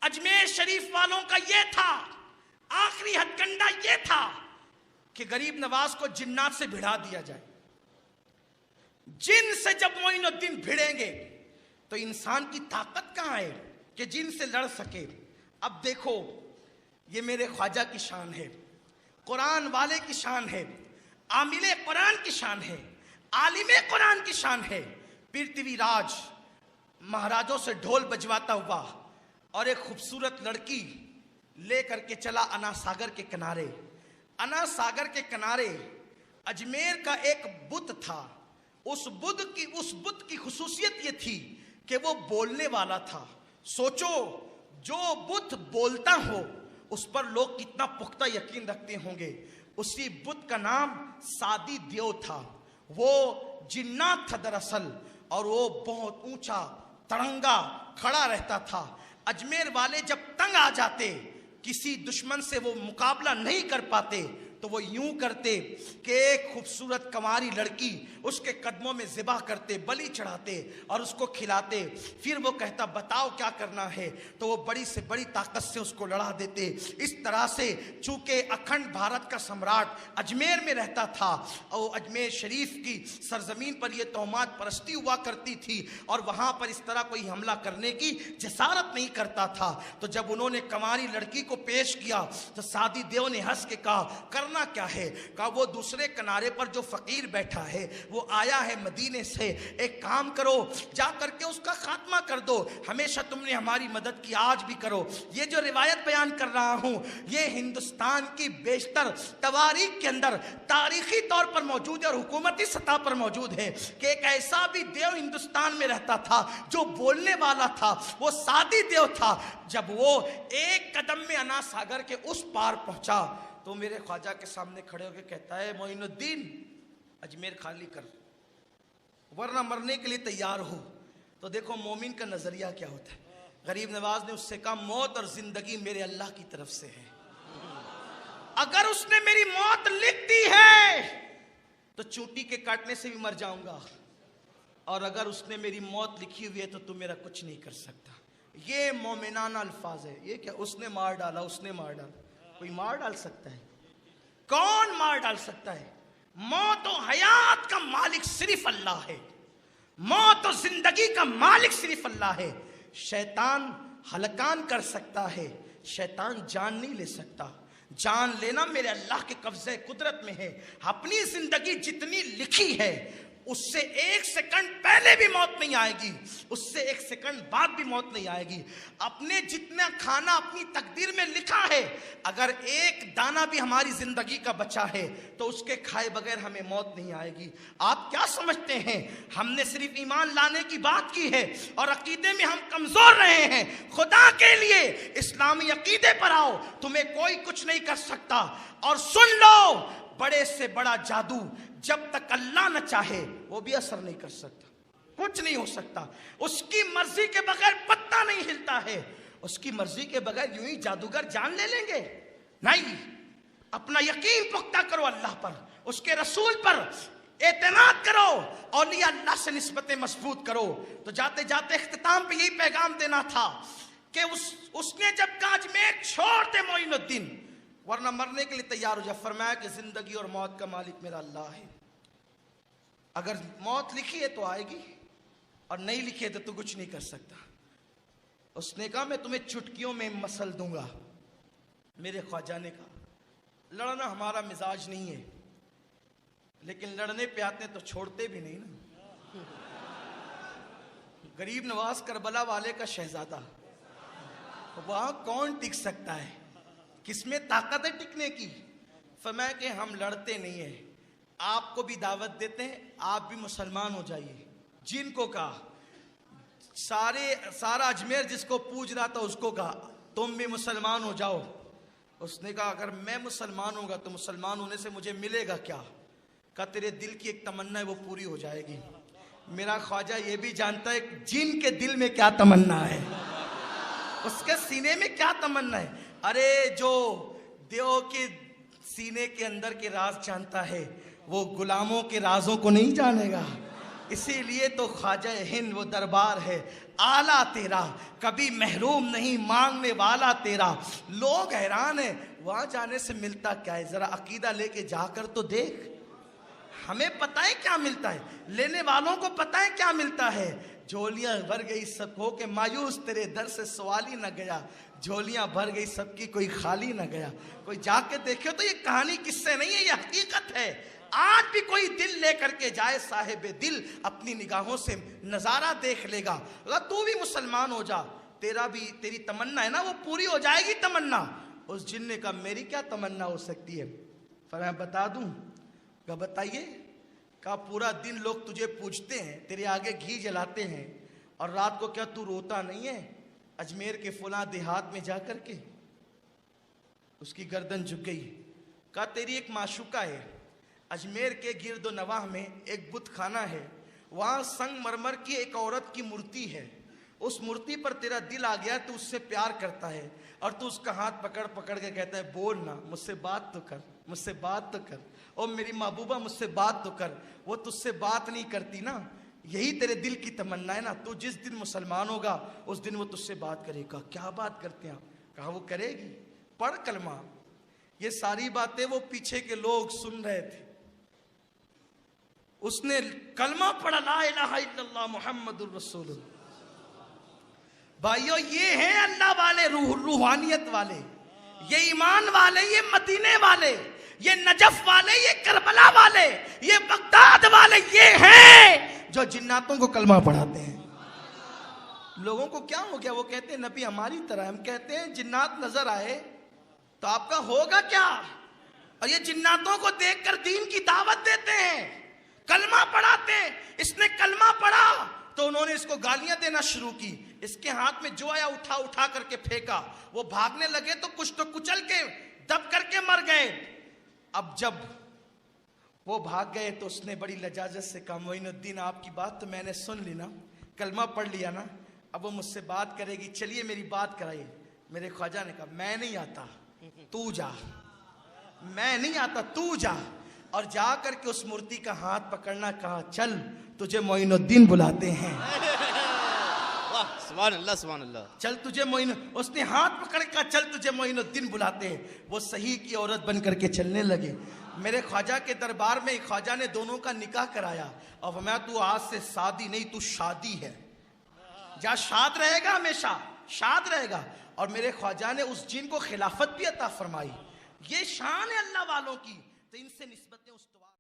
अजमेर शरीफ वालों का ये था, आखिरी हथकंडा ये था कि गरीब नवाज को जिन्नात से भिड़ा दिया जाए। जिन से जब मोइनुद्दीन भिड़ेंगे तो इंसान की ताकत कहां है कि जिन से लड़ सके। अब देखो, ये मेरे ख्वाजा की शान है, कुरान वाले की शान है, आमिले कुरान की शान है, आलिमे कुरान की शान है। पृथ्वीराज महाराजों से ढोल बजवाता हुआ और एक खूबसूरत लड़की लेकर के चला अना सागर के किनारे। अना सागर के किनारे अजमेर का एक बुत था। उस बुत की खुसूसियत ये थी कि वो बोलने वाला था। सोचो, जो बुत बोलता हो उस पर लोग कितना पुख्ता यकीन रखते होंगे। उसी बुत का नाम सादी देव था। वो जिन्नात था दरअसल, और वो बहुत ऊंचा तरंगा खड़ा रहता था। अजमेर वाले जब तंग आ जाते, किसी दुश्मन से वो मुकाबला नहीं कर पाते, तो वो यूं करते कि एक खूबसूरत कंवारी लड़की उसके कदमों में ज़िबा करते, बलि चढ़ाते और उसको खिलाते। फिर वो कहता बताओ क्या करना है, तो वो बड़ी से बड़ी ताकत से उसको लड़ा देते। इस तरह से चूंकि अखंड भारत का सम्राट अजमेर में रहता था और अजमेर शरीफ की सरजमीन पर यह तोहमात परस्ती हुआ करती थी और वहाँ पर इस तरह कोई हमला करने की जसारत नहीं करता था। तो जब उन्होंने कंवारी लड़की को पेश किया तो सादी देव ने हंस के कहा करना क्या है। कहा वो दूसरे किनारे पर जो फकीर बैठा है वो आया है मदीने से, एक काम करो जा करके उसका खात्मा कर दो। हमेशा तुमने हमारी मदद की, आज भी करो। ये जो रिवायत बयान कर रहा हूं ये हिंदुस्तान की बेशतर तवारीख के अंदर तारीखी तौर पर मौजूद है और हुकूमती सतह पर मौजूद है कि एक ऐसा भी देव हिंदुस्तान में रहता था जो बोलने वाला था, वो सादी देव था। जब वो एक कदम में अना सागर के उस पार पहुंचा तो मेरे ख्वाजा के सामने खड़े होकर कहता है मोइनुद्दीन अजमेर खाली कर वरना मरने के लिए तैयार हो। तो देखो मोमिन का नजरिया क्या होता है। गरीब नवाज ने उससे कहा मौत और जिंदगी मेरे अल्लाह की तरफ से है, अगर उसने मेरी मौत लिख दी है तो चूंटी के काटने से भी मर जाऊंगा, और अगर उसने मेरी मौत लिखी हुई है तो तुम मेरा कुछ नहीं कर सकता। ये मोमिनाना अल्फाज है। ये क्या उसने मार डाला, उसने मार डाला, कोई मार डाल सकता है? कौन मार डाल सकता है? मौत और हयात का मालिक सिर्फ अल्लाह है, मौत और जिंदगी का मालिक सिर्फ अल्लाह है। शैतान हलकान कर सकता है, शैतान जान नहीं ले सकता। जान लेना मेरे अल्लाह के कब्जे कुदरत में है। अपनी जिंदगी जितनी लिखी है उससे एक सेकंड पहले भी मौत नहीं आएगी, उससे एक सेकंड बाद भी मौत नहीं आएगी। अपने जितना खाना अपनी तकदीर में लिखा है, अगर एक दाना भी हमारी जिंदगी का बचा है तो उसके खाए बगैर हमें मौत नहीं आएगी। आप क्या समझते हैं हमने सिर्फ ईमान लाने की बात की है और अकीदे में हम कमजोर रहे हैं? खुदा के लिए इस्लामी अकीदे पर आओ, तुम्हें कोई कुछ नहीं कर सकता। और सुन लो, बड़े से बड़ा जादू जब तक अल्लाह न चाहे वो भी असर नहीं कर सकता, कुछ नहीं हो सकता। उसकी मर्जी के बगैर पत्ता नहीं हिलता है। उसकी मर्जी के बगैर यूं ही जादूगर जान ले लेंगे? नहीं। अपना यकीन पुख्ता करो अल्लाह पर, उसके रसूल पर एतमाद करो, औलिया अल्लाह से निस्बतें मजबूत करो। तो जाते जाते इख्तिताम पे यही पैगाम देना था कि उसने जब काज में छोड़ दे मोइनुद्दीन वरना मरने के लिए तैयार हो जा। फरमाया कि जिंदगी और मौत का मालिक मेरा अल्लाह है, अगर मौत लिखी है तो आएगी और नहीं लिखी है तो तू कुछ नहीं कर सकता। उसने कहा मैं तुम्हें चुटकियों में मसल दूंगा। मेरे ख्वाजा ने कहा लड़ना हमारा मिजाज नहीं है, लेकिन लड़ने पे आते तो छोड़ते भी नहीं ना। गरीब नवाज करबला वाले का शहजादा, वहां कौन टिक सकता है? किसमें ताकत है टिकने की? फरमाया कि हम लड़ते नहीं है, आपको भी दावत देते हैं, आप भी मुसलमान हो जाइए। जिनको कहा सारा अजमेर जिसको पूज रहा था उसको कहा तुम भी मुसलमान हो जाओ। उसने कहा अगर मैं मुसलमान होगा तो मुसलमान होने से मुझे मिलेगा क्या? कहा तेरे दिल की एक तमन्ना है वो पूरी हो जाएगी। मेरा ख्वाजा ये भी जानता है जिन के दिल में क्या तमन्ना है, उसके सीने में क्या तमन्ना है। अरे जो देव के सीने के अंदर के राज जानता है वो गुलामों के राजों को नहीं जानेगा। इसीलिए तो ख्वाजा हिंद वो दरबार है आला तेरा, कभी महरूम नहीं मांगने वाला तेरा। लोग हैरान है वहां जाने से मिलता क्या है, जरा अकीदा लेके जाकर तो देख। हमें पता है क्या मिलता है, लेने वालों को पता है क्या मिलता है। झोलियां भर गई सब हो के मायूस, तेरे दर से सवाल ही न गया। झोलियां भर गई सबकी, कोई खाली न गया। कोई जाके देखे तो ये कहानी किससे नहीं है, ये हकीकत है। आज भी कोई दिल लेकर के जाए साहिब दिल, अपनी निगाहों से नजारा देख लेगा। अगर तू भी मुसलमान हो जा, तेरी तमन्ना है ना वो पूरी हो जाएगी तमन्ना। उस जिन ने कहा मेरी क्या तमन्ना हो सकती है, फरमाया बता दूं। कहा बताइए। कहा पूरा दिन लोग तुझे पूछते हैं, तेरे आगे घी जलाते हैं, और रात को क्या तू रोता नहीं है अजमेर के फुला देहात में जाकर के। उसकी गर्दन झुक गई। कहा तेरी एक माशुका है, अजमेर के गिरदो नवाह में एक बुत खाना है, वहां संगमरमर की एक औरत की मूर्ति है। उस मूर्ति पर तेरा दिल आ गया, तू उससे प्यार करता है, और तू उसका हाथ पकड़ पकड़ के कहता है बोल ना, मुझसे बात तो कर, मुझसे बात तो कर, ओ मेरी महबूबा मुझसे बात तो कर। वो तुझसे बात नहीं करती ना, यही तेरे दिल की तमन्ना है ना। तू जिस दिन मुसलमान होगा उस दिन वो तुझसे बात करेगा। क्या बात करते हैं? कहा वो करेगी, पढ़ कलमा। ये सारी बातें वो पीछे के लोग सुन रहे थे। उसने कलमा पढ़ा, ला इलाहा इल्लल्लाह मुहम्मदुर रसूलुल्लाह। भाइयों ये हैं अल्लाह वाले, रूहानियत वाले, ये ईमान वाले, ये मदीने वाले, ये नजफ वाले, ये करबला वाले, ये बगदाद वाले, ये हैं जो जिन्नातों को कलमा पढ़ाते हैं। लोगों को क्या हो गया, वो कहते हैं नबी हमारी तरह। हम कहते हैं जिन्नात नजर आए तो आपका होगा क्या। और ये जिन्नातों को देखकर दीन की दावत देते हैं, कलमा पढ़ाते हैं। इसने कलमा पढ़ा तो उन्होंने इसको गालियां देना शुरू की। इसके हाथ में जो आया उठा उठा करके फेंका। वो भागने लगे तो कुछ तो कुचल के दब करके मर गए। अब जब वो भाग गए तो उसने बड़ी लजाजत से कहा मोइनुद्दीन आपकी बात तो मैंने सुन ली ना, कलमा पढ़ लिया ना, अब वो मुझसे बात करेगी, चलिए मेरी बात कराइए। मेरे ख्वाजा ने कहा मैं नहीं आता, तू जा। मैं नहीं आता, तू जा। और जा करके उस मूर्ति का हाथ पकड़ना, कहा चल तुझे मोइनुद्दीन बुलाते हैं। सुभान अल्लाह, सुभान अल्लाह। चल तुझे उसने हाथ पकड़ कर चल तुझे मोइनुद्दीन बुलाते हैं। वो सही की औरत बन करके चलने लगे। मेरे ख्वाजा के दरबार में ख्वाजा ने दोनों का निकाह कराया और फरमाया तू आज से शादी नहीं, तू शादी है, जा शाद रहेगा, हमेशा शाद रहेगा। और मेरे ख्वाजा ने उस जिन को खिलाफत भी अता फरमाई। ये शान है अल्लाह वालों की, तो इनसे निस्बतें उस